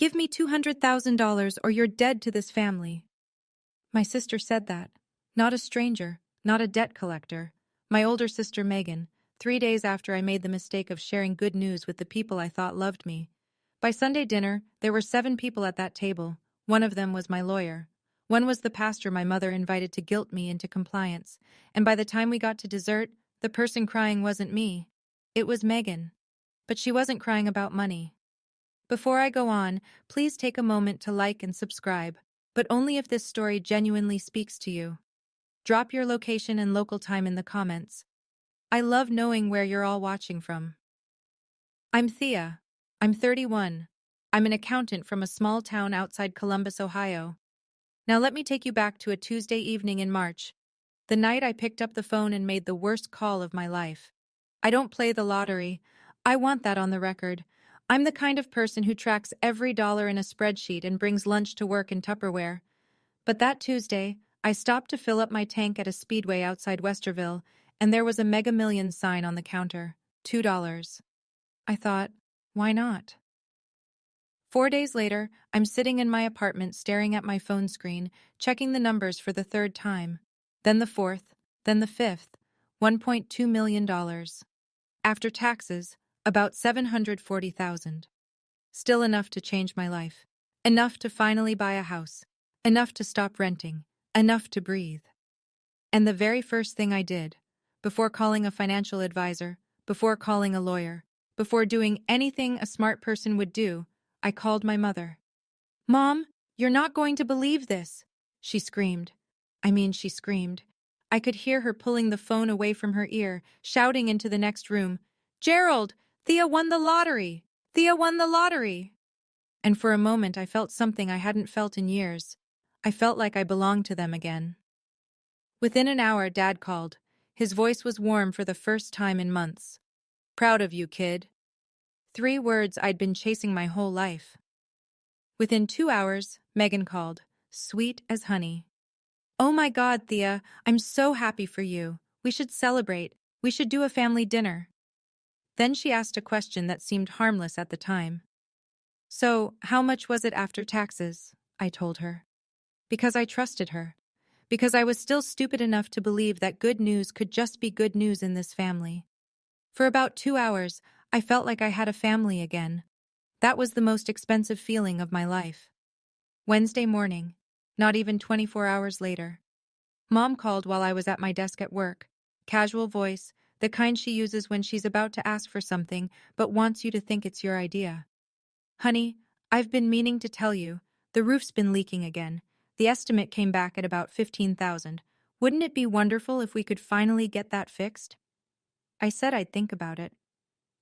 Give me $200,000 or you're dead to this family. My sister said that. Not a stranger, not a debt collector. My older sister Megan, 3 days after I made the mistake of sharing good news with the people I thought loved me. By Sunday dinner, there were 7 people at that table. One of them was my lawyer. One was the pastor my mother invited to guilt me into compliance. And by the time we got to dessert, the person crying wasn't me. It was Megan. But she wasn't crying about money. Before I go on, please take a moment to like and subscribe, but only if this story genuinely speaks to you. Drop your location and local time in the comments. I love knowing where you're all watching from. I'm Thea. I'm 31. I'm an accountant from a small town outside Columbus, Ohio. Now let me take you back to a Tuesday evening in March, the night I picked up the phone and made the worst call of my life. I don't play the lottery. I want that on the record. I'm the kind of person who tracks every dollar in a spreadsheet and brings lunch to work in Tupperware. But that Tuesday, I stopped to fill up my tank at a speedway outside Westerville, and there was a Mega Millions sign on the counter, $2. I thought, why not? 4 days later, I'm sitting in my apartment staring at my phone screen, checking the numbers for the 3rd time. Then the 4th, then the 5th, $1.2 million. After taxes, about $740,000. Still enough to change my life. Enough to finally buy a house. Enough to stop renting. Enough to breathe. And the very first thing I did, before calling a financial advisor, before calling a lawyer, before doing anything a smart person would do, I called my mother. "Mom, you're not going to believe this," she screamed. She screamed. I could hear her pulling the phone away from her ear, shouting into the next room, "Gerald, Thea won the lottery! Thea won the lottery!" And for a moment I felt something I hadn't felt in years. I felt like I belonged to them again. Within an hour, Dad called. His voice was warm for the first time in months. "Proud of you, kid." 3 words I'd been chasing my whole life. Within 2 hours, Megan called, sweet as honey. "Oh my God, Thea, I'm so happy for you. We should celebrate. We should do a family dinner." Then she asked a question that seemed harmless at the time. "So, how much was it after taxes?" I told her. Because I trusted her. Because I was still stupid enough to believe that good news could just be good news in this family. For about 2 hours, I felt like I had a family again. That was the most expensive feeling of my life. Wednesday morning, not even 24 hours later. Mom called while I was at my desk at work. Casual voice, the kind she uses when she's about to ask for something but wants you to think it's your idea. "Honey, I've been meaning to tell you, the roof's been leaking again. The estimate came back at about $15,000. Wouldn't it be wonderful if we could finally get that fixed?" I said I'd think about it.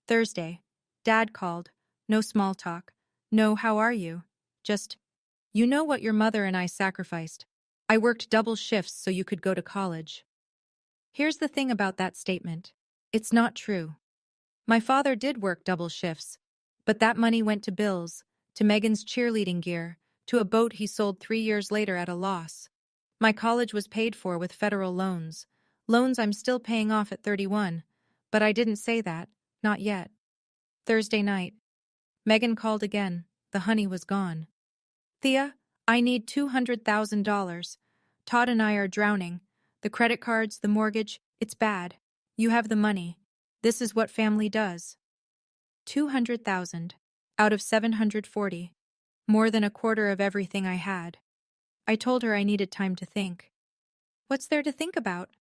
Thursday, Dad called. No small talk. No "how are you?" Just, "You know what your mother and I sacrificed. I worked double shifts so you could go to college." Here's the thing about that statement. It's not true. My father did work double shifts, but that money went to bills, to Megan's cheerleading gear, to a boat he sold 3 years later at a loss. My college was paid for with federal loans. Loans I'm still paying off at 31, but I didn't say that, not yet. Thursday night. Megan called again. The honey was gone. "Thea, I need $200,000. Todd and I are drowning. The credit cards, the mortgage, it's bad. You have the money. This is what family does." 200,000 out of 740. More than a quarter of everything I had. I told her I needed time to think. "What's there to think about?"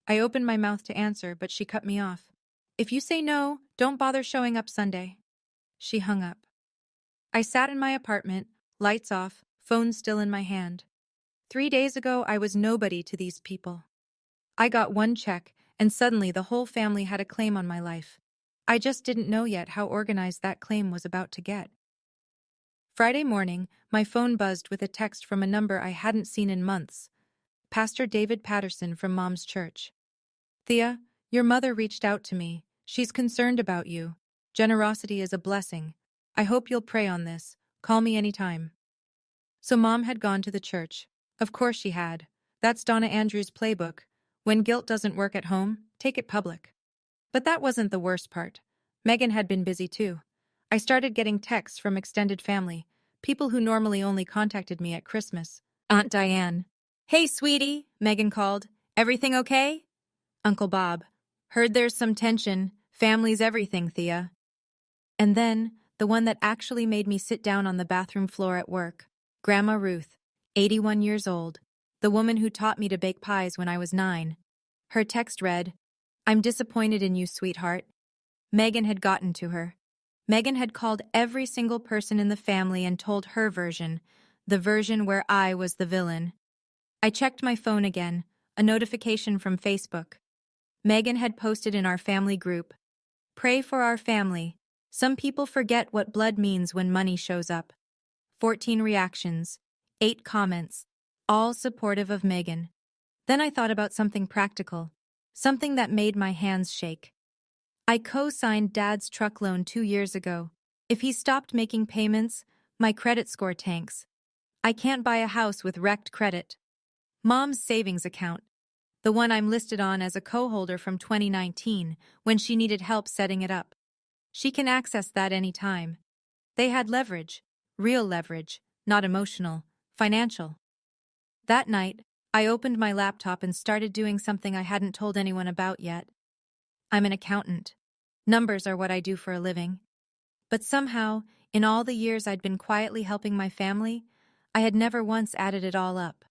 I opened my mouth to answer, but she cut me off. "If you say no, don't bother showing up Sunday." She hung up. I sat in my apartment, lights off, phone still in my hand. 3 days ago, I was nobody to these people. I got one check, and suddenly the whole family had a claim on my life. I just didn't know yet how organized that claim was about to get. Friday morning, my phone buzzed with a text from a number I hadn't seen in months. Pastor David Patterson from Mom's church. "Thea, your mother reached out to me. She's concerned about you. Generosity is a blessing. I hope you'll pray on this. Call me anytime." So Mom had gone to the church. Of course she had. That's Donna Andrews' playbook. When guilt doesn't work at home, take it public. But that wasn't the worst part. Megan had been busy too. I started getting texts from extended family. People who normally only contacted me at Christmas. Aunt Diane. Hey, sweetie, Megan called. Everything okay? Uncle Bob. Heard there's some tension. Family's everything, Thea. And then, the one that actually made me sit down on the bathroom floor at work. Grandma Ruth, 81 years old. The woman who taught me to bake pies when I was 9. Her text read, I'm disappointed in you, sweetheart. Megan had gotten to her. Megan had called every single person in the family and told her version, the version where I was the villain. I checked my phone again, a notification from Facebook. Megan had posted in our family group, Pray for our family. Some people forget what blood means when money shows up. 14 reactions, 8 comments, all supportive of Megan. Then I thought about something practical, something that made my hands shake. I co-signed Dad's truck loan 2 years ago. If he stopped making payments, my credit score tanks. I can't buy a house with wrecked credit. Mom's savings account, the one I'm listed on as a co-holder from 2019 when she needed help setting it up. She can access that anytime. They had leverage, real leverage, not emotional, financial. That night, I opened my laptop and started doing something I hadn't told anyone about yet. I'm an accountant. Numbers are what I do for a living. But somehow, in all the years I'd been quietly helping my family, I had never once added it all up.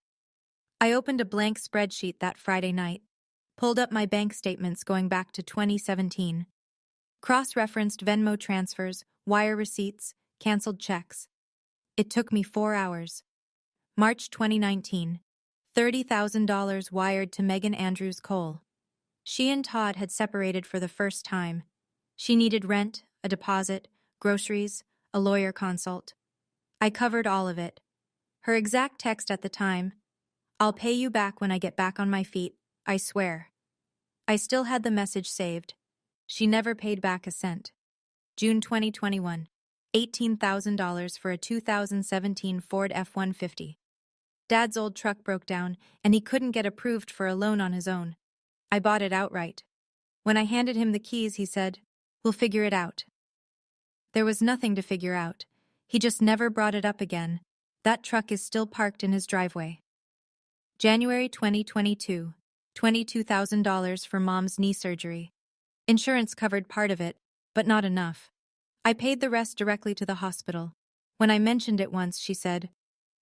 I opened a blank spreadsheet that Friday night, pulled up my bank statements going back to 2017, cross-referenced Venmo transfers, wire receipts, canceled checks. It took me 4 hours. March 2019, $30,000 wired to Megan Andrews Cole. She and Todd had separated for the first time. She needed rent, a deposit, groceries, a lawyer consult. I covered all of it. Her exact text at the time, I'll pay you back when I get back on my feet, I swear. I still had the message saved. She never paid back a cent. June 2021, $18,000 for a 2017 Ford F-150. Dad's old truck broke down, and he couldn't get approved for a loan on his own. I bought it outright. When I handed him the keys, he said, We'll figure it out. There was nothing to figure out. He just never brought it up again. That truck is still parked in his driveway. January 2022, $22,000 for Mom's knee surgery. Insurance covered part of it, but not enough. I paid the rest directly to the hospital. When I mentioned it once, she said,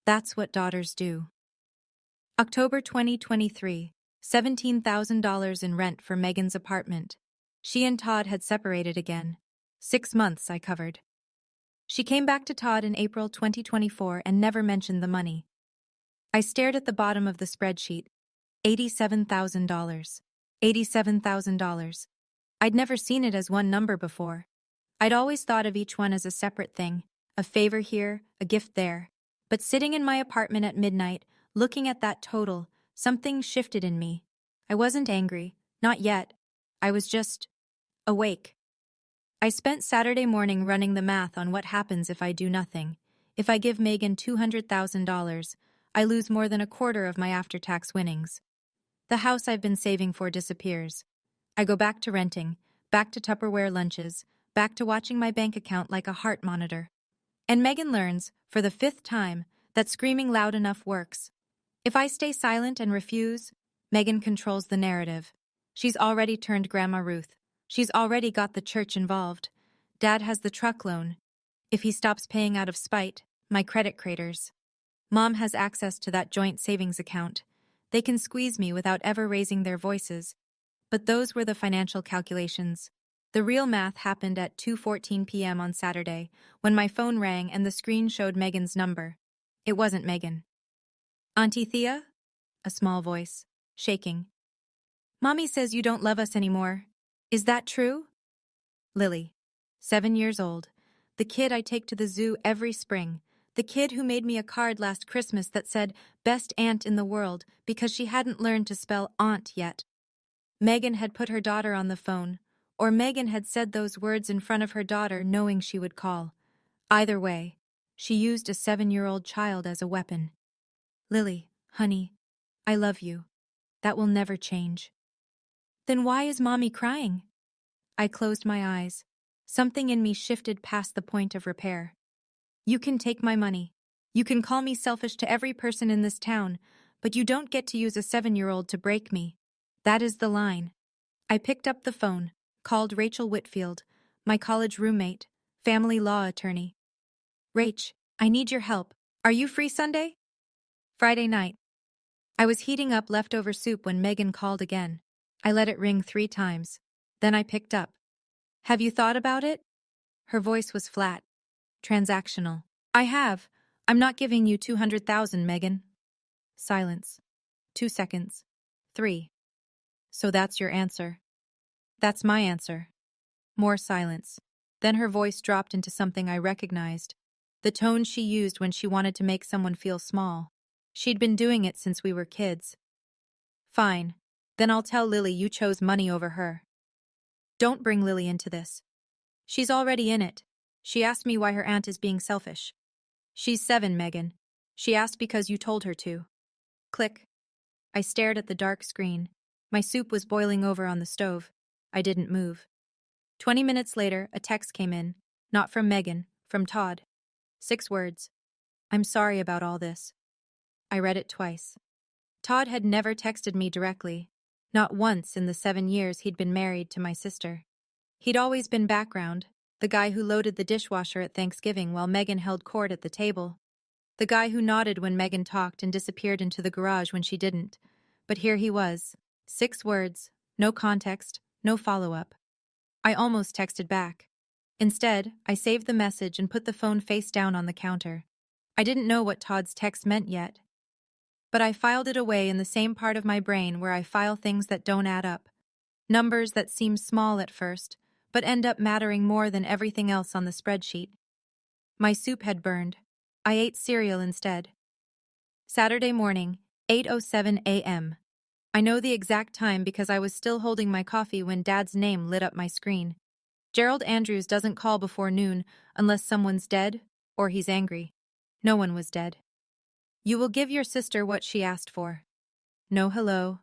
That's what daughters do. October 2023, $17,000 in rent for Megan's apartment. She and Todd had separated again. 6 months I covered. She came back to Todd in April 2024 and never mentioned the money. I stared at the bottom of the spreadsheet. $87,000. $87,000. I'd never seen it as one number before. I'd always thought of each one as a separate thing, a favor here, a gift there. But sitting in my apartment at midnight, looking at that total, something shifted in me. I wasn't angry, not yet. I was just awake. I spent Saturday morning running the math on what happens if I do nothing. If I give Megan $200,000, I lose more than a quarter of my after-tax winnings. The house I've been saving for disappears. I go back to renting, back to Tupperware lunches, back to watching my bank account like a heart monitor. And Megan learns, for the 5th time, that screaming loud enough works. If I stay silent and refuse, Megan controls the narrative. She's already turned Grandma Ruth. She's already got the church involved. Dad has the truck loan. If he stops paying out of spite, my credit craters. Mom has access to that joint savings account. They can squeeze me without ever raising their voices. But those were the financial calculations. The real math happened at 2:14 p.m. on Saturday, when my phone rang and the screen showed Megan's number. It wasn't Megan. Auntie Thea? A small voice, shaking. Mommy says you don't love us anymore. Is that true? Lily, 7 years old, the kid I take to the zoo every spring, the kid who made me a card last Christmas that said, Best aunt in the world, because she hadn't learned to spell aunt yet. Megan had put her daughter on the phone, or Megan had said those words in front of her daughter knowing she would call. Either way, she used a 7-year-old child as a weapon. Lily, honey, I love you. That will never change. Then why is Mommy crying? I closed my eyes. Something in me shifted past the point of repair. You can take my money. You can call me selfish to every person in this town, but you don't get to use a 7-year-old to break me. That is the line. I picked up the phone, called Rachel Whitfield, my college roommate, family law attorney. Rach, I need your help. Are you free Sunday? Friday night. I was heating up leftover soup when Megan called again. I let it ring 3 times. Then I picked up. Have you thought about it? Her voice was flat, transactional. I have. I'm not giving you 200,000, Megan. Silence. 2 seconds. 3. So that's your answer. That's my answer. More silence. Then her voice dropped into something I recognized. The tone she used when she wanted to make someone feel small. She'd been doing it since we were kids. Fine. Then I'll tell Lily you chose money over her. Don't bring Lily into this. She's already in it. She asked me why her aunt is being selfish. She's 7, Megan. She asked because you told her to. Click. I stared at the dark screen. My soup was boiling over on the stove. I didn't move. 20 minutes later, a text came in. Not from Megan, from Todd. 6 words. I'm sorry about all this. I read it twice. Todd had never texted me directly. Not once in the 7 years he'd been married to my sister. He'd always been background, the guy who loaded the dishwasher at Thanksgiving while Megan held court at the table. The guy who nodded when Megan talked and disappeared into the garage when she didn't. But here he was. 6 words, no context, no follow-up. I almost texted back. Instead, I saved the message and put the phone face down on the counter. I didn't know what Todd's text meant yet. But I filed it away in the same part of my brain where I file things that don't add up. Numbers that seem small at first, but end up mattering more than everything else on the spreadsheet. My soup had burned. I ate cereal instead. Saturday morning, 8:07 a.m. I know the exact time because I was still holding my coffee when Dad's name lit up my screen. Gerald Andrews doesn't call before noon unless someone's dead or he's angry. No one was dead. You will give your sister what she asked for. No hello.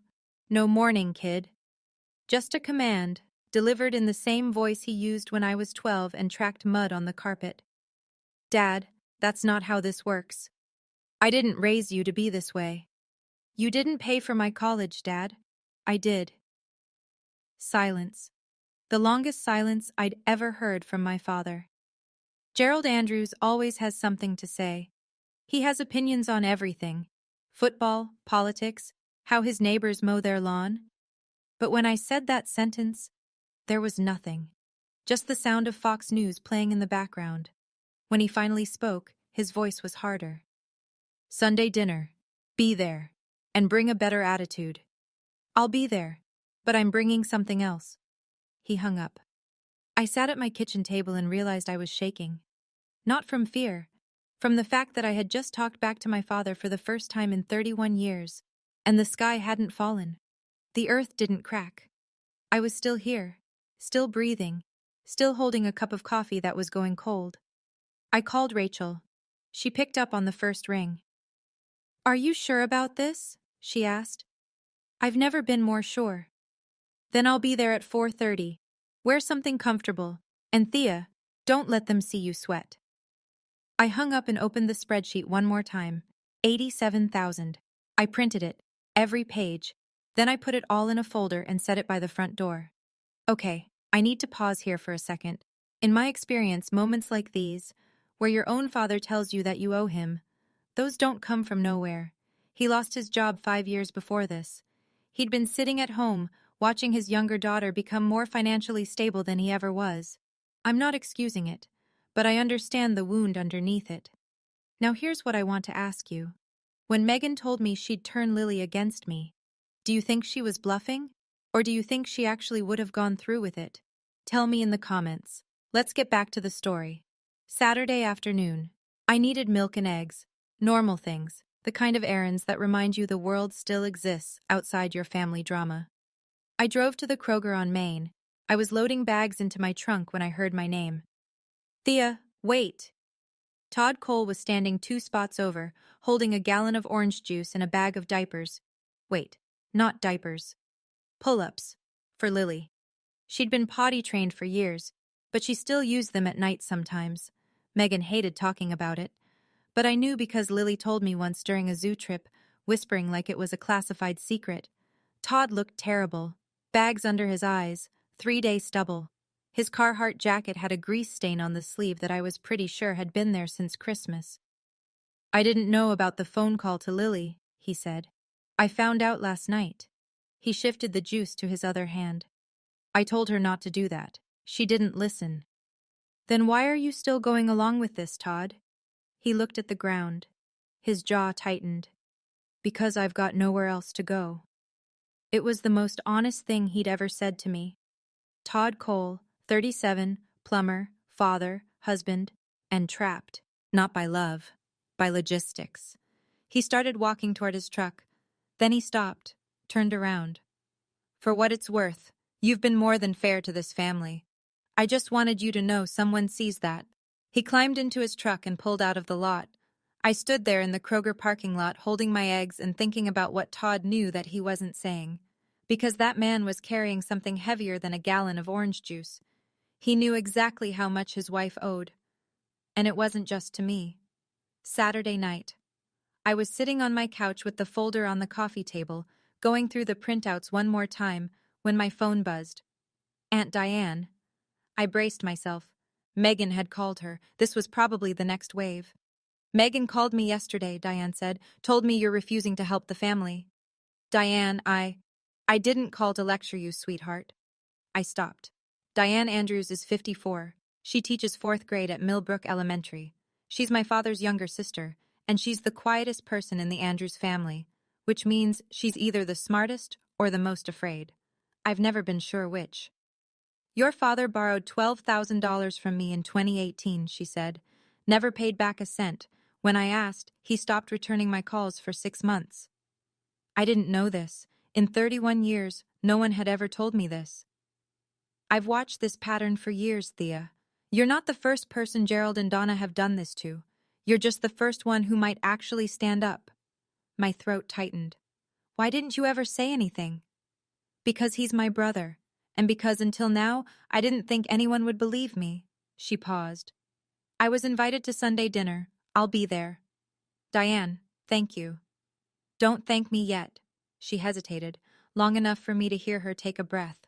No morning, kid. Just a command, delivered in the same voice he used when I was 12 and tracked mud on the carpet. Dad, that's not how this works. I didn't raise you to be this way. You didn't pay for my college, Dad. I did. Silence. The longest silence I'd ever heard from my father. Gerald Andrews always has something to say. He has opinions on everything. Football, politics, how his neighbors mow their lawn. But when I said that sentence, there was nothing. Just the sound of Fox News playing in the background. When he finally spoke, his voice was harder. Sunday dinner. Be there. And bring a better attitude. I'll be there, but I'm bringing something else. He hung up. I sat at my kitchen table and realized I was shaking. Not from fear, from the fact that I had just talked back to my father for the first time in 31 years, and the sky hadn't fallen. The earth didn't crack. I was still here, still breathing, still holding a cup of coffee that was going cold. I called Rachel. She picked up on the first ring. Are you sure about this? She asked. I've never been more sure. Then I'll be there at 4:30. Wear something comfortable. And Thea, don't let them see you sweat. I hung up and opened the spreadsheet one more time. 87,000. I printed it, every page. Then I put it all in a folder and set it by the front door. Okay, I need to pause here for a second. In my experience, moments like these, where your own father tells you that you owe him, those don't come from nowhere. He lost his job 5 years before this. He'd been sitting at home, watching his younger daughter become more financially stable than he ever was. I'm not excusing it, but I understand the wound underneath it. Now here's what I want to ask you. When Megan told me she'd turn Lily against me, do you think she was bluffing? Or do you think she actually would have gone through with it? Tell me in the comments. Let's get back to the story. Saturday afternoon. I needed milk and eggs. Normal things. The kind of errands that remind you the world still exists outside your family drama. I drove to the Kroger on Main. I was loading bags into my trunk when I heard my name. Thea, wait. Todd Cole was standing 2 spots over, holding a gallon of orange juice and a bag of diapers. Wait, not diapers. Pull-ups. For Lily. She'd been potty trained for years, but she still used them at night sometimes. Megan hated talking about it, but I knew because Lily told me once during a zoo trip, whispering like it was a classified secret. Todd looked terrible. Bags under his eyes, 3-day stubble. His Carhartt jacket had a grease stain on the sleeve that I was pretty sure had been there since Christmas. I didn't know about the phone call to Lily, he said. I found out last night. He shifted the juice to his other hand. I told her not to do that. She didn't listen. Then why are you still going along with this, Todd? He looked at the ground. His jaw tightened. Because I've got nowhere else to go. It was the most honest thing he'd ever said to me. Todd Cole, 37, plumber, father, husband, and trapped. Not by love, by logistics. He started walking toward his truck. Then he stopped, turned around. For what it's worth, you've been more than fair to this family. I just wanted you to know someone sees that. He climbed into his truck and pulled out of the lot. I stood there in the Kroger parking lot holding my eggs and thinking about what Todd knew that he wasn't saying. Because that man was carrying something heavier than a gallon of orange juice. He knew exactly how much his wife owed. And it wasn't just to me. Saturday night. I was sitting on my couch with the folder on the coffee table, going through the printouts one more time, when my phone buzzed. Aunt Diane. I braced myself. Megan had called her. This was probably the next wave. Megan called me yesterday, Diane said, told me you're refusing to help the family. Diane, I didn't call to lecture you, sweetheart. I stopped. Diane Andrews is 54. She teaches 4th grade at Millbrook Elementary. She's my father's younger sister, and she's the quietest person in the Andrews family, which means she's either the smartest or the most afraid. I've never been sure which. Your father borrowed $12,000 from me in 2018, she said. Never paid back a cent. When I asked, he stopped returning my calls for 6 months. I didn't know this. In 31 years, no one had ever told me this. I've watched this pattern for years, Thea. You're not the first person Gerald and Donna have done this to. You're just the first one who might actually stand up. My throat tightened. Why didn't you ever say anything? Because he's my brother, and because until now I didn't think anyone would believe me. She paused. I was invited to Sunday dinner. I'll be there. Diane, thank you. Don't thank me yet. She hesitated, long enough for me to hear her take a breath.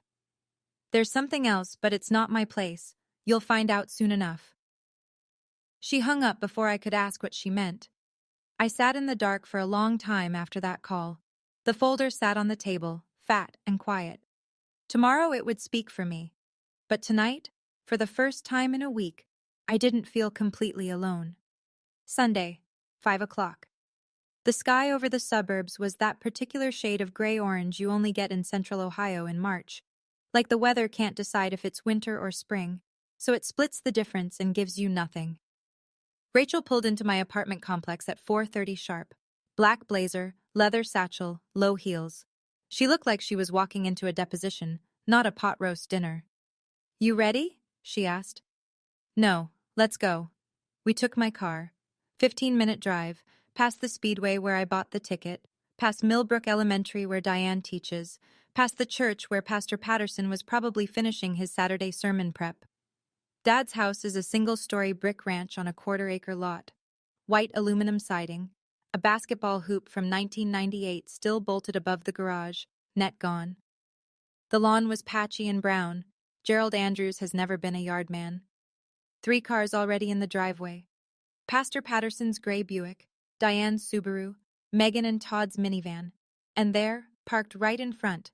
There's something else, but it's not my place. You'll find out soon enough. She hung up before I could ask what she meant. I sat in the dark for a long time after that call. The folder sat on the table, fat and quiet. Tomorrow it would speak for me. But tonight, for the first time in a week, I didn't feel completely alone. Sunday, 5 o'clock. The sky over the suburbs was that particular shade of gray-orange you only get in central Ohio in March. Like the weather can't decide if it's winter or spring, so it splits the difference and gives you nothing. Rachel pulled into my apartment complex at 4:30 sharp. Black blazer, leather satchel, low heels. She looked like she was walking into a deposition, not a pot roast dinner. You ready? She asked. No, let's go. We took my car. 15-minute drive, past the speedway where I bought the ticket, past Millbrook Elementary where Diane teaches, past the church where Pastor Patterson was probably finishing his Saturday sermon prep. Dad's house is a single-story brick ranch on a quarter-acre lot. White aluminum siding, a basketball hoop from 1998 still bolted above the garage, net gone. The lawn was patchy and brown. Gerald Andrews has never been a yard man. 3 cars already in the driveway. Pastor Patterson's gray Buick, Diane's Subaru, Megan and Todd's minivan, and there, parked right in front,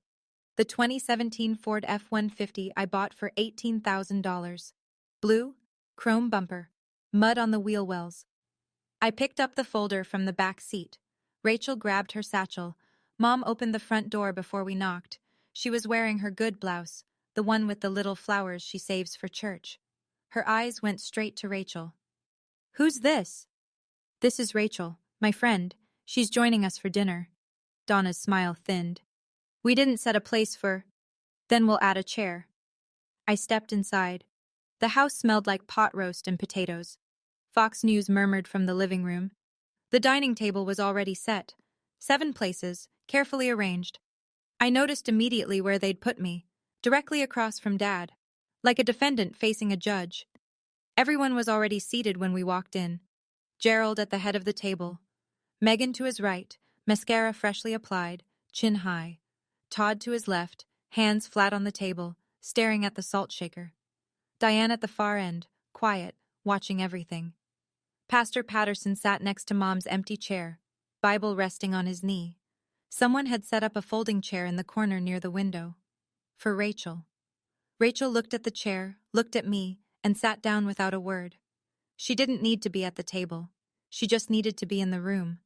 the 2017 Ford F-150 I bought for $18,000. Blue, chrome bumper, mud on the wheel wells. I picked up the folder from the back seat. Rachel grabbed her satchel. Mom opened the front door before we knocked. She was wearing her good blouse, the one with the little flowers she saves for church. Her eyes went straight to Rachel. Who's this? This is Rachel, my friend. She's joining us for dinner. Donna's smile thinned. We didn't set a place for... Then we'll add a chair. I stepped inside. The house smelled like pot roast and potatoes. Fox News murmured from the living room. The dining table was already set. 7 places, carefully arranged. I noticed immediately where they'd put me, directly across from Dad, like a defendant facing a judge. Everyone was already seated when we walked in. Gerald at the head of the table, Megan to his right, mascara freshly applied, chin high. Todd to his left, hands flat on the table, staring at the salt shaker. Diane at the far end, quiet, watching everything. Pastor Patterson sat next to Mom's empty chair, Bible resting on his knee. Someone had set up a folding chair in the corner near the window. For Rachel. Rachel looked at the chair, looked at me, and sat down without a word. She didn't need to be at the table. She just needed to be in the room.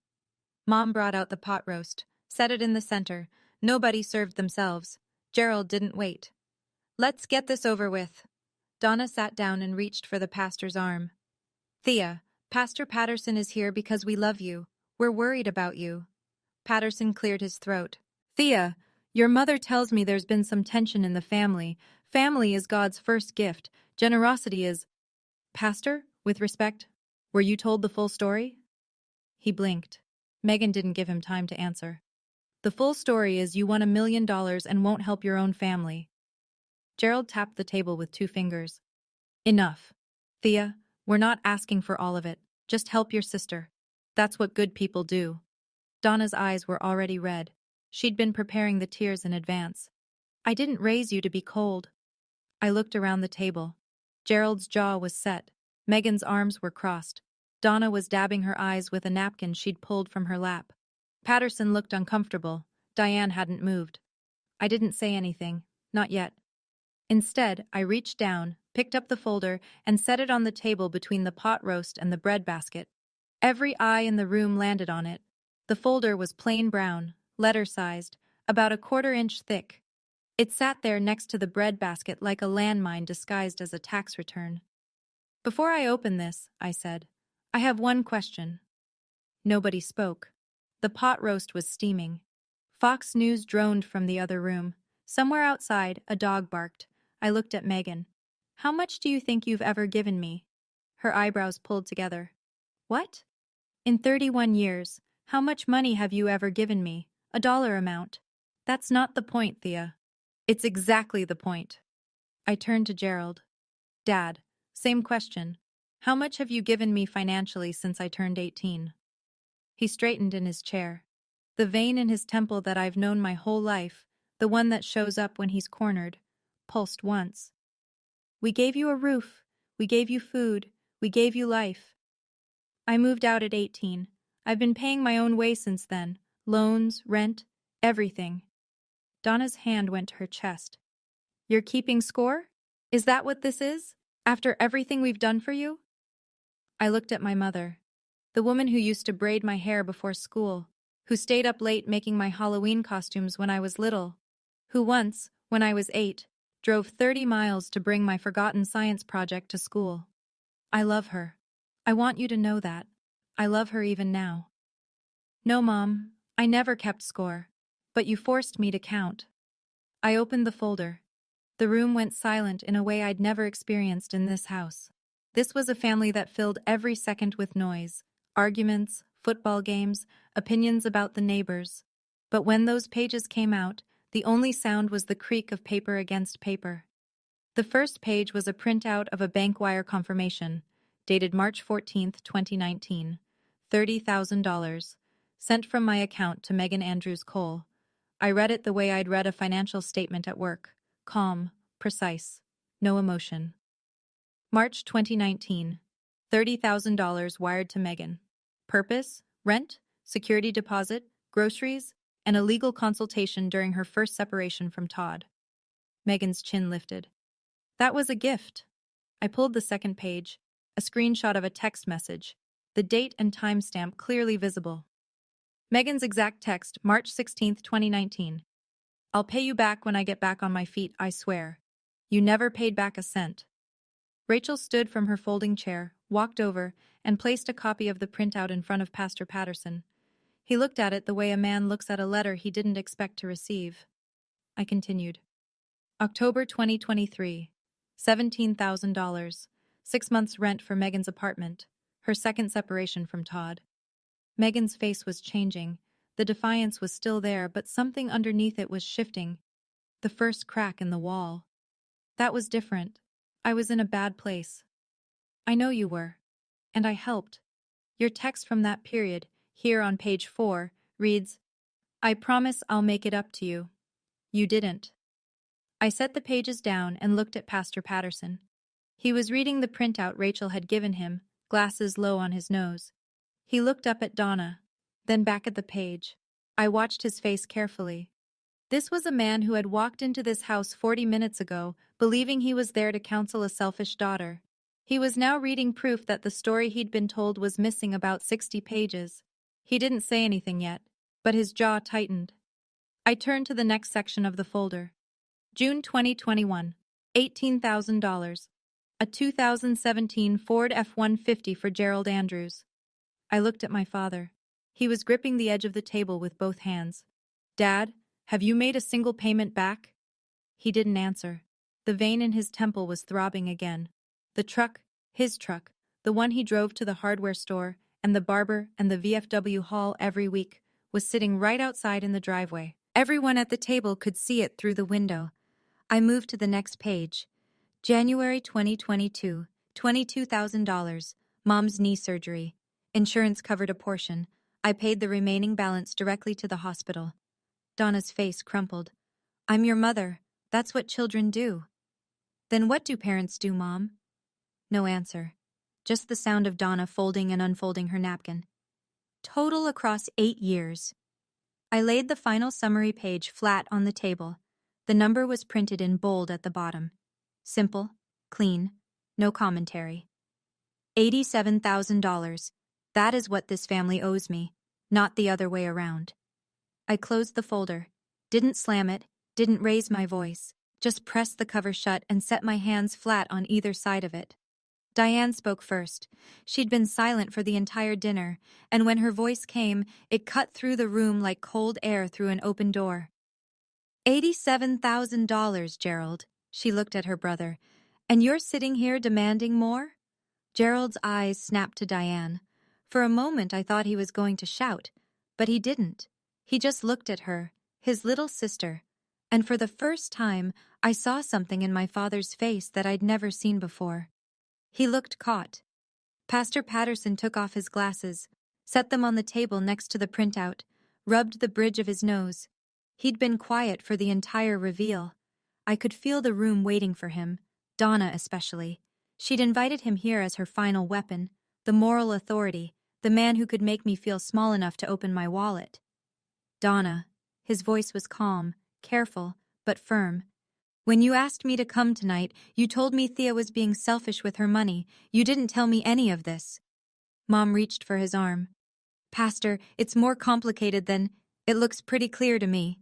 Mom brought out the pot roast, set it in the center. Nobody served themselves. Gerald didn't wait. Let's get this over with. Donna sat down and reached for the pastor's arm. Thea, Pastor Patterson is here because we love you. We're worried about you. Patterson cleared his throat. Thea, your mother tells me there's been some tension in the family. Family is God's first gift. Generosity is... Pastor, with respect, were you told the full story? He blinked. Megan didn't give him time to answer. The full story is you won $1 million and won't help your own family. Gerald tapped the table with 2 fingers. Enough. Thea, we're not asking for all of it. Just help your sister. That's what good people do. Donna's eyes were already red. She'd been preparing the tears in advance. I didn't raise you to be cold. I looked around the table. Gerald's jaw was set. Megan's arms were crossed. Donna was dabbing her eyes with a napkin she'd pulled from her lap. Patterson looked uncomfortable. Diane hadn't moved. I didn't say anything. Not yet. Instead, I reached down, picked up the folder, and set it on the table between the pot roast and the bread basket. Every eye in the room landed on it. The folder was plain brown, letter-sized, about 1/4 inch thick. It sat there next to the bread basket like a landmine disguised as a tax return. Before I open this, I said, I have one question. Nobody spoke. The pot roast was steaming. Fox News droned from the other room. Somewhere outside, a dog barked. I looked at Megan. How much do you think you've ever given me? Her eyebrows pulled together. What? In 31 years, how much money have you ever given me? A dollar amount. That's not the point, Thea. It's exactly the point. I turned to Gerald. Dad, same question. How much have you given me financially since I turned 18? He straightened in his chair. The vein in his temple that I've known my whole life, the one that shows up when he's cornered, pulsed once. We gave you a roof. We gave you food. We gave you life. I moved out at 18. I've been paying my own way since then. Loans, rent, everything. Donna's hand went to her chest. You're keeping score? Is that what this is? After everything we've done for you? I looked at my mother, the woman who used to braid my hair before school, who stayed up late making my Halloween costumes when I was little, who once, when I was 8, drove 30 miles to bring my forgotten science project to school. I love her. I want you to know that. I love her even now. No, Mom, I never kept score, but you forced me to count. I opened the folder. The room went silent in a way I'd never experienced in this house. This was a family that filled every second with noise, arguments, football games, opinions about the neighbors. But when those pages came out, the only sound was the creak of paper against paper. The first page was a printout of a bank wire confirmation, dated March 14, 2019, $30,000, sent from my account to Megan Andrews Cole. I read it the way I'd read a financial statement at work, calm, precise, no emotion. March 2019, $30,000 wired to Megan. Purpose, rent, security deposit, groceries, and a legal consultation during her first separation from Todd. Megan's chin lifted. That was a gift. I pulled the second page, a screenshot of a text message, the date and timestamp clearly visible. Megan's exact text, March 16, 2019. I'll pay you back when I get back on my feet, I swear. You never paid back a cent. Rachel stood from her folding chair, walked over, and placed a copy of the printout in front of Pastor Patterson. He looked at it the way a man looks at a letter he didn't expect to receive. I continued. October 2023, $17,000, 6 months rent for Megan's apartment, her second separation from Todd. Megan's face was changing. The defiance was still there, but something underneath it was shifting. The first crack in the wall. That was different. I was in a bad place. I know you were. And I helped. Your text from that period, here on page 4, reads, I promise I'll make it up to you. You didn't. I set the pages down and looked at Pastor Patterson. He was reading the printout Rachel had given him, glasses low on his nose. He looked up at Donna, then back at the page. I watched his face carefully. This was a man who had walked into this house 40 minutes ago, believing he was there to counsel a selfish daughter. He was now reading proof that the story he'd been told was missing about 60 pages. He didn't say anything yet, but his jaw tightened. I turned to the next section of the folder. June 2021, $18,000. A 2017 Ford F-150 for Gerald Andrews. I looked at my father. He was gripping the edge of the table with both hands. Dad, have you made a single payment back? He didn't answer. The vein in his temple was throbbing again. The truck, his truck, the one he drove to the hardware store, and the barber and the VFW haul every week, was sitting right outside in the driveway. Everyone at the table could see it through the window. I moved to the next page. January 2022, $22,000. Mom's knee surgery. Insurance covered a portion. I paid the remaining balance directly to the hospital. Donna's face crumpled. I'm your mother. That's what children do. Then what do parents do, Mom? No answer. Just the sound of Donna folding and unfolding her napkin. Total across 8 years. I laid the final summary page flat on the table. The number was printed in bold at the bottom. Simple, clean, no commentary. $87,000. That is what this family owes me, not the other way around. I closed the folder, didn't slam it, didn't raise my voice, just pressed the cover shut and set my hands flat on either side of it. Diane spoke first. She'd been silent for the entire dinner, and when her voice came, it cut through the room like cold air through an open door. $87,000, Gerald. She looked at her brother. And you're sitting here demanding more? Gerald's eyes snapped to Diane. For a moment I thought he was going to shout, but he didn't. He just looked at her, his little sister, and for the first time I saw something in my father's face that I'd never seen before. He looked caught. Pastor Patterson took off his glasses, set them on the table next to the printout, rubbed the bridge of his nose. He'd been quiet for the entire reveal. I could feel the room waiting for him, Donna especially. She'd invited him here as her final weapon, the moral authority, the man who could make me feel small enough to open my wallet. Donna. His voice was calm, careful, but firm. When you asked me to come tonight, you told me Thea was being selfish with her money. You didn't tell me any of this. Mom reached for his arm. Pastor, it's more complicated than... It looks pretty clear to me.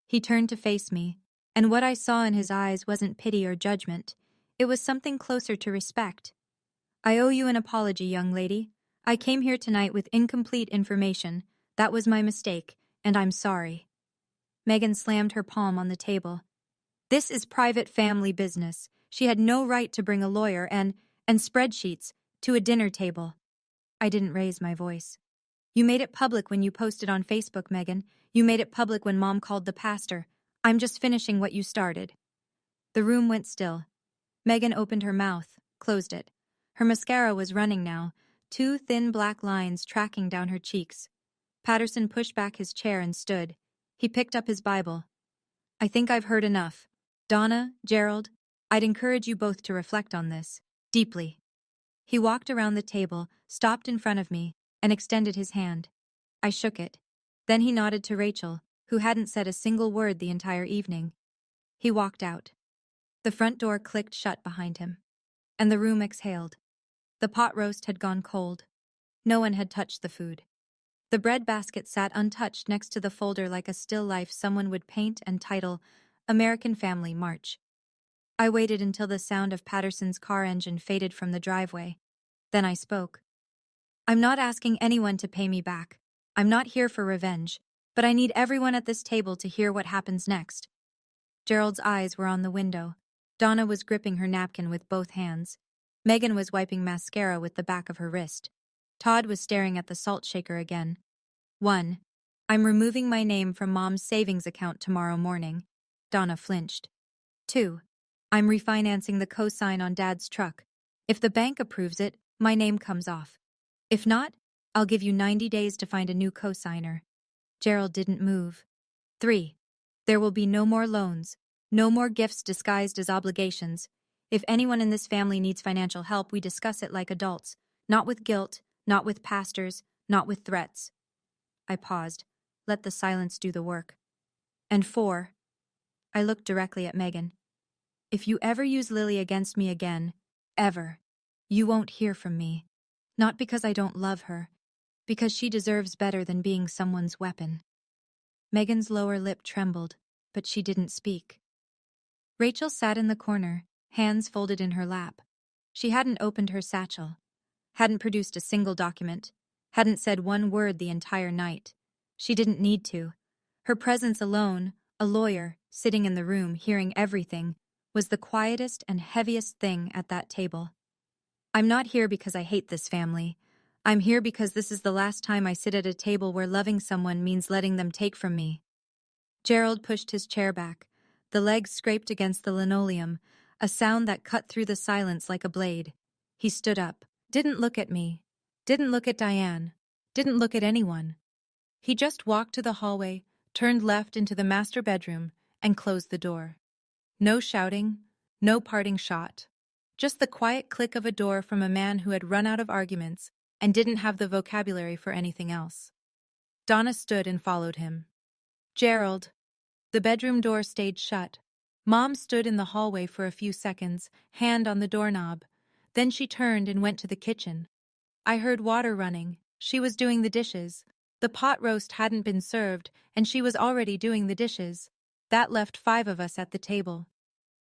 He turned to face me, and what I saw in his eyes wasn't pity or judgment. It was something closer to respect. I owe you an apology, young lady. I came here tonight with incomplete information. That was my mistake, and I'm sorry. Megan slammed her palm on the table. This is private family business. She had no right to bring a lawyer and spreadsheets to a dinner table. I didn't raise my voice. You made it public when you posted on Facebook, Megan. You made it public when Mom called the pastor. I'm just finishing what you started. The room went still. Megan opened her mouth, closed it. Her mascara was running now, 2 thin black lines tracking down her cheeks. Patterson pushed back his chair and stood. He picked up his Bible. I think I've heard enough. Donna, Gerald, I'd encourage you both to reflect on this, deeply. He walked around the table, stopped in front of me, and extended his hand. I shook it. Then he nodded to Rachel, who hadn't said a single word the entire evening. He walked out. The front door clicked shut behind him, and the room exhaled. The pot roast had gone cold. No one had touched the food. The bread basket sat untouched next to the folder like a still life someone would paint and title American Family March. I waited until the sound of Patterson's car engine faded from the driveway. Then I spoke. I'm not asking anyone to pay me back. I'm not here for revenge, but I need everyone at this table to hear what happens next. Gerald's eyes were on the window. Donna was gripping her napkin with both hands. Megan was wiping mascara with the back of her wrist. Todd was staring at the salt shaker again. 1. I'm removing my name from Mom's savings account tomorrow morning. Donna flinched. 2. I'm refinancing the cosign on Dad's truck. If the bank approves it, my name comes off. If not, I'll give you 90 days to find a new co-signer. Gerald didn't move. 3. There will be no more loans, no more gifts disguised as obligations. If anyone in this family needs financial help, we discuss it like adults, not with guilt, not with pastors, not with threats. I paused. Let the silence do the work. And 4. I looked directly at Megan. If you ever use Lily against me again, ever, you won't hear from me. Not because I don't love her, because she deserves better than being someone's weapon. Megan's lower lip trembled, but she didn't speak. Rachel sat in the corner, hands folded in her lap. She hadn't opened her satchel, hadn't produced a single document, hadn't said one word the entire night. She didn't need to. Her presence alone, a lawyer, sitting in the room, hearing everything, was the quietest and heaviest thing at that table. I'm not here because I hate this family. I'm here because this is the last time I sit at a table where loving someone means letting them take from me. Gerald pushed his chair back. The legs scraped against the linoleum, a sound that cut through the silence like a blade. He stood up, didn't look at me, didn't look at Diane, didn't look at anyone. He just walked to the hallway, turned left into the master bedroom, and closed the door. No shouting, no parting shot. Just the quiet click of a door from a man who had run out of arguments and didn't have the vocabulary for anything else. Donna stood and followed him. Gerald. The bedroom door stayed shut. Mom stood in the hallway for a few seconds, hand on the doorknob. Then she turned and went to the kitchen. I heard water running. She was doing the dishes. The pot roast hadn't been served, and she was already doing the dishes. That left 5 of us at the table.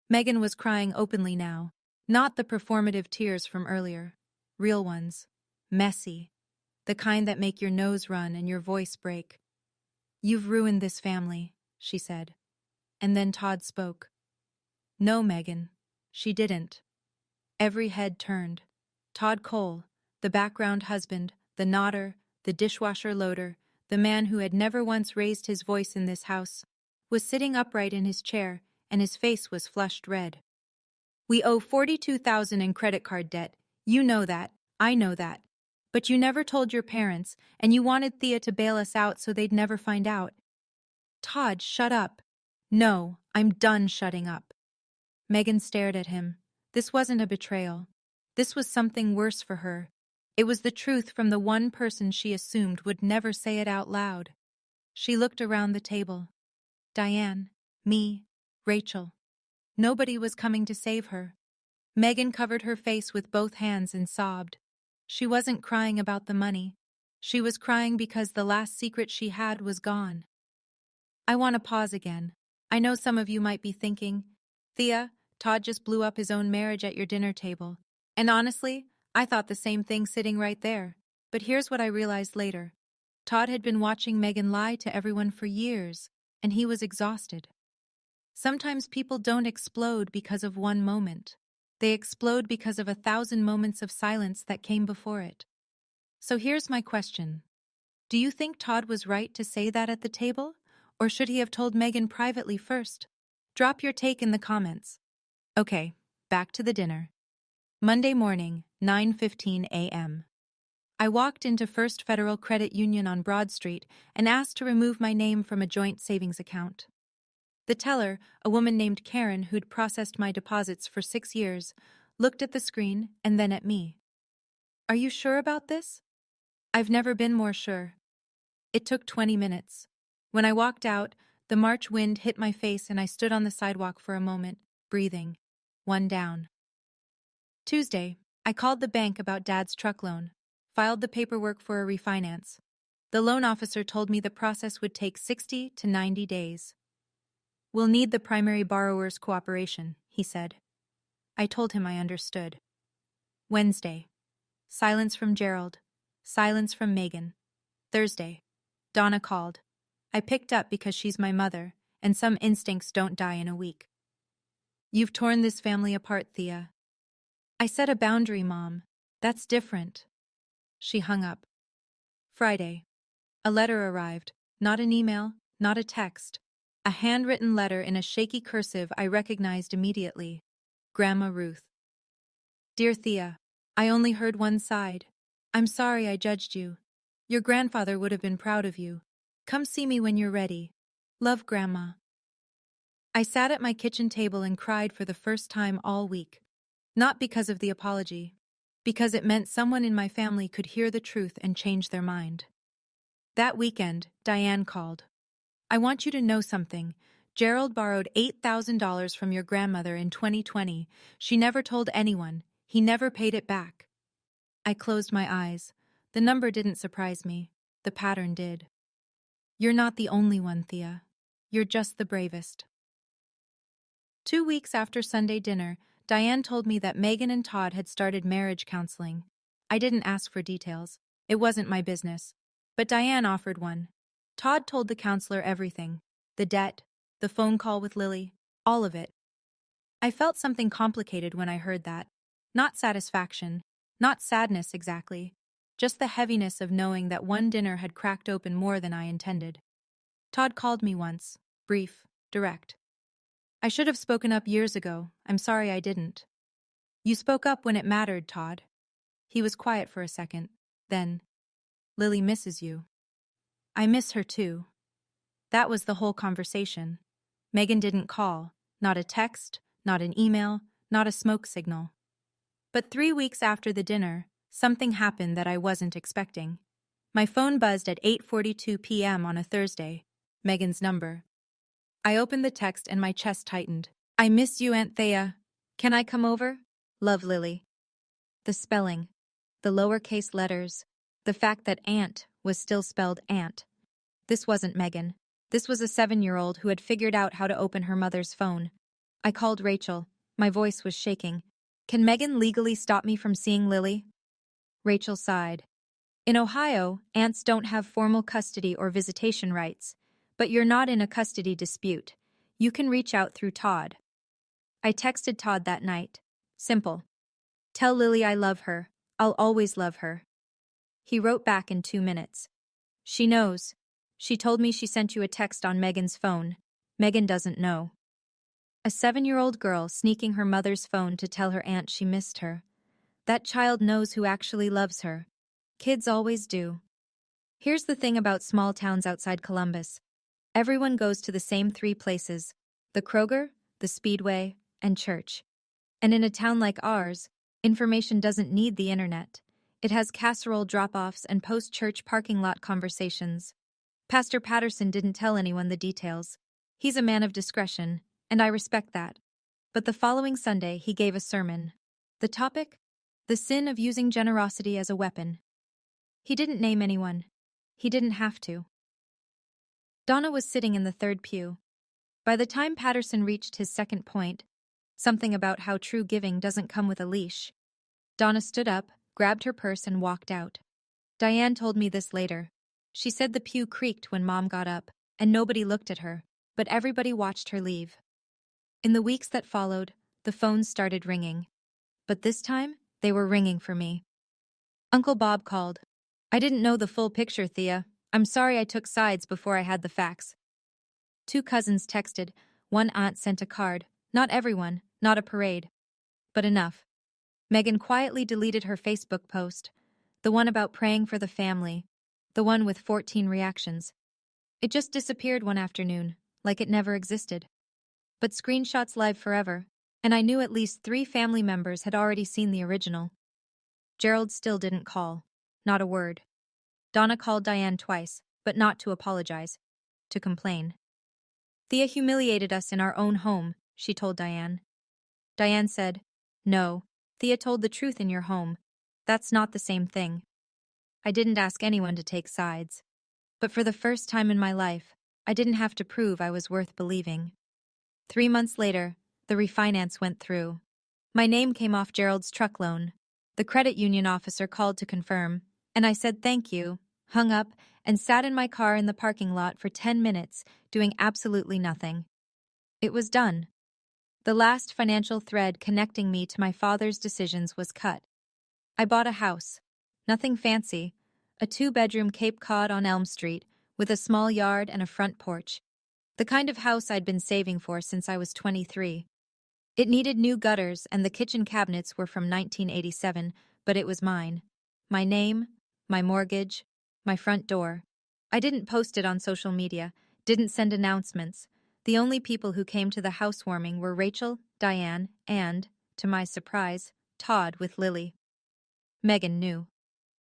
Megan was crying openly now. Not the performative tears from earlier. Real ones. Messy. The kind that make your nose run and your voice break. You've ruined this family, she said. And then Todd spoke. No, Megan. She didn't. Every head turned. Todd Cole, the background husband, the nodder, the dishwasher loader, the man who had never once raised his voice in this house, was sitting upright in his chair, and his face was flushed red. We owe $42,000 in credit card debt. You know that. I know that. But you never told your parents, and you wanted Thea to bail us out so they'd never find out. Todd, shut up. No, I'm done shutting up. Megan stared at him. This wasn't a betrayal. This was something worse for her. It was the truth from the one person she assumed would never say it out loud. She looked around the table. Diane, me, Rachel. Nobody was coming to save her. Megan covered her face with both hands and sobbed. She wasn't crying about the money. She was crying because the last secret she had was gone. I want to pause again. I know some of you might be thinking, Thea, Todd just blew up his own marriage at your dinner table. And honestly, I thought the same thing sitting right there. But here's what I realized later. Todd had been watching Megan lie to everyone for years, and he was exhausted. Sometimes people don't explode because of one moment. They explode because of 1,000 moments of silence that came before it. So here's my question. Do you think Todd was right to say that at the table? Or should he have told Megan privately first? Drop your take in the comments. Okay, back to the dinner. Monday morning, 9:15 a.m. I walked into First Federal Credit Union on Broad Street and asked to remove my name from a joint savings account. The teller, a woman named Karen who'd processed my deposits for 6 years, looked at the screen and then at me. Are you sure about this? I've never been more sure. It took 20 minutes. When I walked out, the March wind hit my face and I stood on the sidewalk for a moment, breathing. One down. Tuesday, I called the bank about Dad's truck loan, filed the paperwork for a refinance. The loan officer told me the process would take 60 to 90 days. We'll need the primary borrower's cooperation, he said. I told him I understood. Wednesday. Silence from Gerald. Silence from Megan. Thursday. Donna called. I picked up because she's my mother, and some instincts don't die in a week. You've torn this family apart, Thea. I set a boundary, Mom. That's different. She hung up. Friday. A letter arrived. Not an email, not a text. A handwritten letter in a shaky cursive I recognized immediately. Grandma Ruth. Dear Thea, I only heard one side. I'm sorry I judged you. Your grandfather would have been proud of you. Come see me when you're ready. Love, Grandma. I sat at my kitchen table and cried for the first time all week. Not because of the apology, because it meant someone in my family could hear the truth and change their mind. That weekend, Diane called. I want you to know something. Gerald borrowed $8,000 from your grandmother in 2020. She never told anyone. He never paid it back. I closed my eyes. The number didn't surprise me. The pattern did. You're not the only one, Thea. You're just the bravest. 2 weeks after Sunday dinner, Diane told me that Megan and Todd had started marriage counseling. I didn't ask for details. It wasn't my business. But Diane offered one. Todd told the counselor everything. The debt, the phone call with Lily, all of it. I felt something complicated when I heard that. Not satisfaction, not sadness exactly, just the heaviness of knowing that one dinner had cracked open more than I intended. Todd called me once, brief, direct. I should have spoken up years ago. I'm sorry I didn't. You spoke up when it mattered, Todd. He was quiet for a second. Then, Lily misses you. I miss her too. That was the whole conversation. Megan didn't call. Not a text, not an email, not a smoke signal. But 3 weeks after the dinner, something happened that I wasn't expecting. My phone buzzed at 8:42 p.m. on a Thursday. Megan's number. I opened the text and my chest tightened. I miss you, Aunt Thea. Can I come over? Love, Lily. The spelling, the lowercase letters, the fact that aunt was still spelled aunt. This wasn't Megan. This was a 7-year-old who had figured out how to open her mother's phone. I called Rachel. My voice was shaking. Can Megan legally stop me from seeing Lily? Rachel sighed. In Ohio, aunts don't have formal custody or visitation rights, but you're not in a custody dispute. You can reach out through Todd. I texted Todd that night. Simple. Tell Lily I love her. I'll always love her. He wrote back in 2 minutes. She knows. She told me she sent you a text on Megan's phone. Megan doesn't know. A 7-year-old girl sneaking her mother's phone to tell her aunt she missed her. That child knows who actually loves her. Kids always do. Here's the thing about small towns outside Columbus. Everyone goes to the same 3 places: the Kroger, the Speedway, and church. And in a town like ours, information doesn't need the internet. It has casserole drop-offs and post-church parking lot conversations. Pastor Patterson didn't tell anyone the details. He's a man of discretion, and I respect that. But the following Sunday, he gave a sermon. The topic? The sin of using generosity as a weapon. He didn't name anyone. He didn't have to. Donna was sitting in the 3rd pew. By the time Patterson reached his second point, something about how true giving doesn't come with a leash, Donna stood up, grabbed her purse, and walked out. Diane told me this later. She said the pew creaked when Mom got up, and nobody looked at her, but everybody watched her leave. In the weeks that followed, the phones started ringing. But this time, they were ringing for me. Uncle Bob called. I didn't know the full picture, Thea. I'm sorry I took sides before I had the facts. 2 cousins texted. One aunt sent a card. Not everyone, not a parade. But enough. Megan quietly deleted her Facebook post. The one about praying for the family. The one with 14 reactions. It just disappeared one afternoon, like it never existed. But screenshots live forever, and I knew at least 3 family members had already seen the original. Gerald still didn't call. Not a word. Donna called Diane twice, but not to apologize. To complain. Thea humiliated us in our own home, she told Diane. Diane said, No, Thea told the truth in your home. That's not the same thing. I didn't ask anyone to take sides. But for the first time in my life, I didn't have to prove I was worth believing. 3 months later, the refinance went through. My name came off Gerald's truck loan. The credit union officer called to confirm, and I said thank you, hung up, and sat in my car in the parking lot for 10 minutes, doing absolutely nothing. It was done. The last financial thread connecting me to my father's decisions was cut. I bought a house. Nothing fancy. A 2-bedroom Cape Cod on Elm Street, with a small yard and a front porch. The kind of house I'd been saving for since I was 23. It needed new gutters, and the kitchen cabinets were from 1987, but it was mine. My name, my mortgage, my front door. I didn't post it on social media, didn't send announcements. The only people who came to the housewarming were Rachel, Diane, and, to my surprise, Todd with Lily. Megan knew.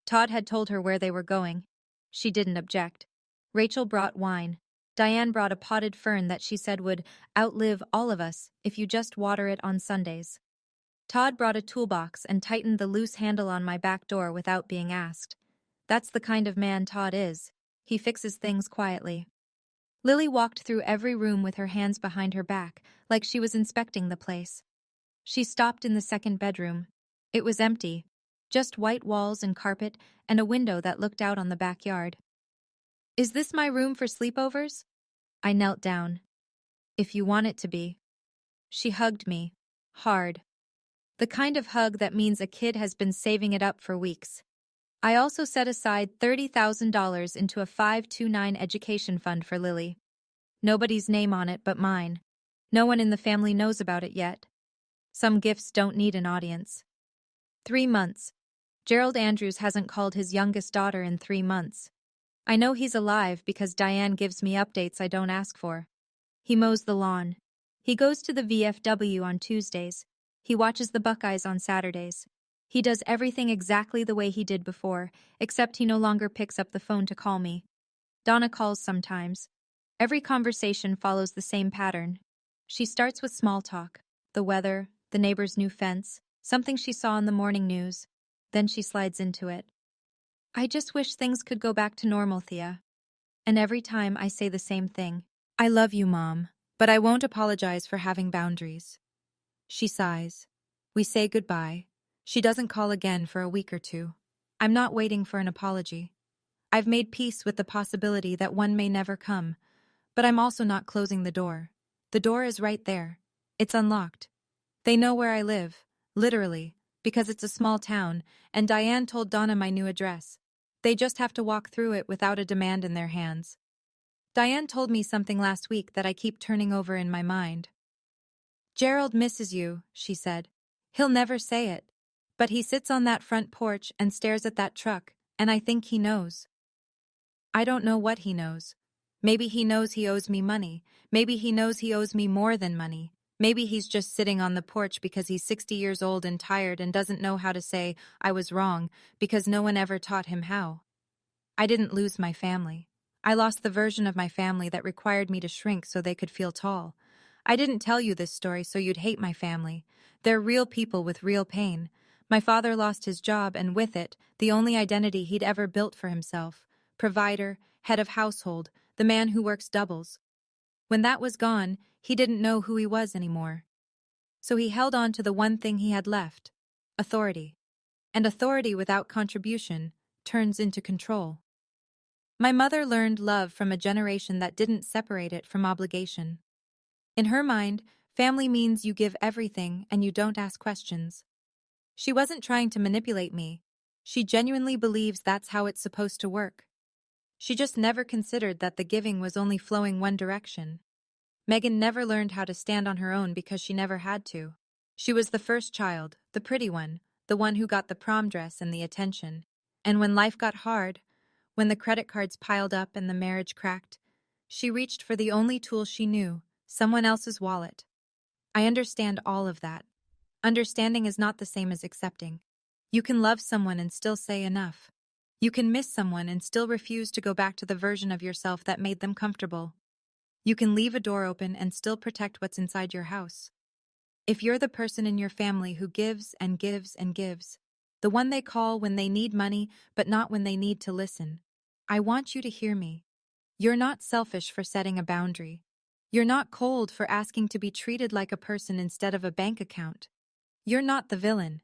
Todd had told her where they were going. She didn't object. Rachel brought wine. Diane brought a potted fern that she said would outlive all of us if you just water it on Sundays. Todd brought a toolbox and tightened the loose handle on my back door without being asked. That's the kind of man Todd is. He fixes things quietly. Lily walked through every room with her hands behind her back, like she was inspecting the place. She stopped in the second bedroom. It was empty, just white walls and carpet and a window that looked out on the backyard. Is this my room for sleepovers? I knelt down. If you want it to be. She hugged me, hard. The kind of hug that means a kid has been saving it up for weeks. I also set aside $30,000 into a 529 education fund for Lily. Nobody's name on it but mine. No one in the family knows about it yet. Some gifts don't need an audience. 3 months. Gerald Andrews hasn't called his youngest daughter in 3 months. I know he's alive because Diane gives me updates I don't ask for. He mows the lawn. He goes to the VFW on Tuesdays. He watches the Buckeyes on Saturdays. He does everything exactly the way he did before, except he no longer picks up the phone to call me. Donna calls sometimes. Every conversation follows the same pattern. She starts with small talk, the weather, the neighbor's new fence, something she saw in the morning news. Then she slides into it. I just wish things could go back to normal, Thea. And every time I say the same thing. I love you, Mom, but I won't apologize for having boundaries. She sighs. We say goodbye. She doesn't call again for a week or two. I'm not waiting for an apology. I've made peace with the possibility that one may never come, but I'm also not closing the door. The door is right there. It's unlocked. They know where I live, literally, because it's a small town, and Diane told Donna my new address. They just have to walk through it without a demand in their hands. Diane told me something last week that I keep turning over in my mind. Gerald misses you, she said. He'll never say it, but he sits on that front porch and stares at that truck, and I think he knows. I don't know what he knows. Maybe he knows he owes me money. Maybe he knows he owes me more than money. Maybe he's just sitting on the porch because he's 60 years old and tired and doesn't know how to say, I was wrong, because no one ever taught him how. I didn't lose my family. I lost the version of my family that required me to shrink so they could feel tall. I didn't tell you this story so you'd hate my family. They're real people with real pain. My father lost his job and with it, the only identity he'd ever built for himself. Provider, head of household, the man who works doubles. When that was gone, he didn't know who he was anymore. So he held on to the one thing he had left, authority. And authority without contribution turns into control. My mother learned love from a generation that didn't separate it from obligation. In her mind, family means you give everything and you don't ask questions. She wasn't trying to manipulate me. She genuinely believes that's how it's supposed to work. She just never considered that the giving was only flowing one direction. Megan never learned how to stand on her own because she never had to. She was the first child, the pretty one, the one who got the prom dress and the attention. And when life got hard, when the credit cards piled up and the marriage cracked, she reached for the only tool she knew, someone else's wallet. I understand all of that. Understanding is not the same as accepting. You can love someone and still say enough. You can miss someone and still refuse to go back to the version of yourself that made them comfortable. You can leave a door open and still protect what's inside your house. If you're the person in your family who gives and gives and gives, the one they call when they need money but not when they need to listen, I want you to hear me. You're not selfish for setting a boundary. You're not cold for asking to be treated like a person instead of a bank account. You're not the villain.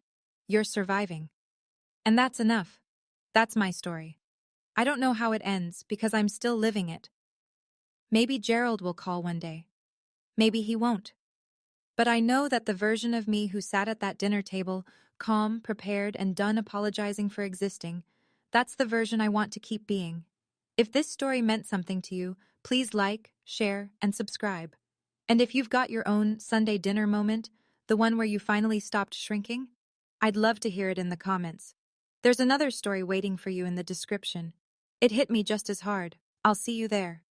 You're surviving. And that's enough. That's my story. I don't know how it ends because I'm still living it. Maybe Gerald will call one day. Maybe he won't. But I know that the version of me who sat at that dinner table, calm, prepared, and done apologizing for existing, that's the version I want to keep being. If this story meant something to you, please like, share, and subscribe. And if you've got your own Sunday dinner moment, The one where you finally stopped shrinking? I'd love to hear it in the comments. There's another story waiting for you in the description. It hit me just as hard. I'll see you there.